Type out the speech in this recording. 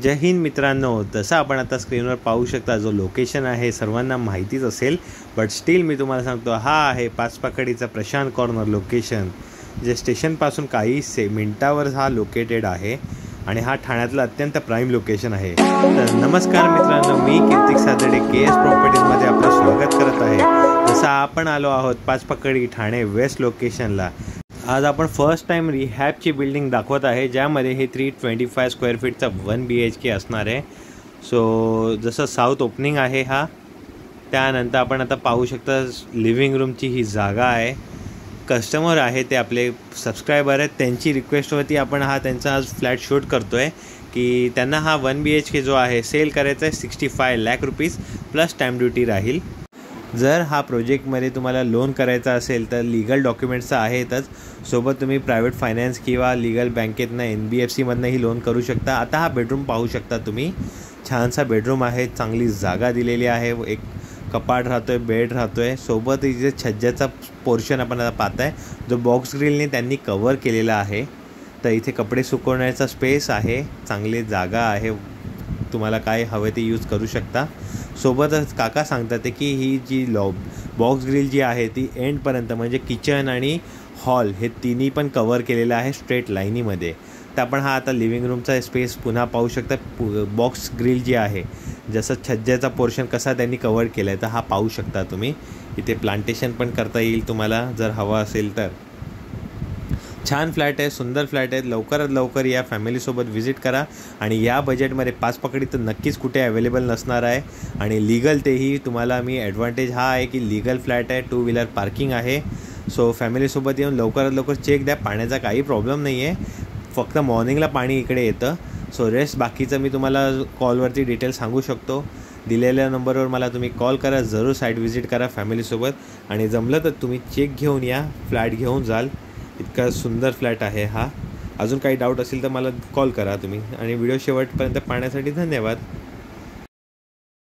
जय हिंद मित्रांनो, तसं आपण आता स्क्रीनवर पाहू शकता जो लोकेशन आहे सर्वांना माहितीच असेल, बट स्टील मी तुम्हाला सांगतो हा आहे पाचपाखडीचा प्रशांत कॉर्नर लोकेशन, जे स्टेशनपासून काही मिनिटावर हा लोकेटेड आहे आणि हा ठाण्यातला अत्यंत प्राईम लोकेशन आहे। तर नमस्कार मित्रांनो, मी कीर्तिक सादडे केएस प्रॉपर्टीजमध्ये आपलं स्वागत करत आहे। जसं आपण आलो आहोत पाचपाखडी ठाणे वेस्ट लोकेशनला। आज आपण फर्स्ट टाइम रिहॅबची बिल्डिंग दाखवत आहे, ज्यामध्ये हे 325 स्क्वेअर फीटचा 1 BHK असणार आहे। सो जसं साऊथ ओपनिंग आहे हा, त्यानंतर आपण आता पाहू शकता लिव्हिंग रूमची ही जागा आहे। कस्टमर आहे ते आपले सबस्क्रायबर आहेत, त्यांची रिक्वेस्टवरती आपण हा त्यांचा आज फ्लॅट शूट करतो आहे की त्यांना हा 1 BHK जो आहे सेल करायचा आहे 65 lakh rupees plus stamp duty राहील। जर हा प्रोजेक्टमध्ये तुम्हाला लोन करायचा असेल तर लीगल डॉक्युमेंट्स आहेतच, सोबत तुम्ही प्रायव्हेट फायनान्स किंवा लीगल बँकेतनं NBFCमधनंही लोन करू शकता। आता हा बेडरूम पाहू शकता तुम्ही, छानसा बेडरूम आहे, चांगली जागा दिलेली आहे, एक कपाट राहतो आहे, बेड राहतो आहे, सोबत इथे छज्जाचा पोर्शन आपण आता पाहत आहे जो बॉक्स ग्रिलने त्यांनी कवर केलेला आहे। तर इथे कपडे सुकवण्याचा स्पेस आहे, चांगली जागा आहे, तुम्हाला काय हवे ते यूज करू शकता। सोबतच काका सांगतात की ही जी बॉक्स ग्रिल जी आहे ती एंडपर्यंत म्हणजे किचन आणि हॉल हे तिन्ही पण कवर केलेलं आहे स्ट्रेट लाईनीमध्ये। तर आपण हा आता लिव्हिंग रूमचा स्पेस पुन्हा पाहू शकता। बॉक्स ग्रिल जी आहे, जसं छज्जाचा पोर्शन कसा त्यांनी कवर केला आहे तर हा पाहू शकता तुम्ही। इथे प्लांटेशन पण करता येईल तुम्हाला जर हवा असेल तर। छान फ्लॅट आहे, सुंदर फ्लॅट आहे, लवकरात लवकर या फॅमिलीसोबत व्हिजिट करा। आणि या बजेटमध्ये पाचपाखडी तर नक्कीच कुठे अवेलेबल नसणार आहे। आणि लीगल तेही तुम्हाला मी ॲडव्हान्टेज हा आहे की लीगल फ्लॅट आहे, 2 व्हीलर पार्किंग आहे। सो फॅमिलीसोबत येऊन लवकरात लवकर चेक द्या। पाण्याचा काही प्रॉब्लेम नाही आहे, फक्त मॉर्निंगला पाणी इकडे येतं। सो रेस्ट बाकीचं मी तुम्हाला कॉलवरती डिटेल सांगू शकतो। दिलेल्या नंबरवर मला तुम्ही कॉल करा, जरूर साईट व्हिजिट करा फॅमिलीसोबत आणि जमलं तर तुम्ही चेक घेऊन या, फ्लॅट घेऊन जाल। इतका सुंदर फ्लॅट आहे हा। अजून काही डाऊट असेल तर मला कॉल करा तुम्ही। आणि व्हिडिओ शेवटपर्यंत पाहण्यासाठी धन्यवाद।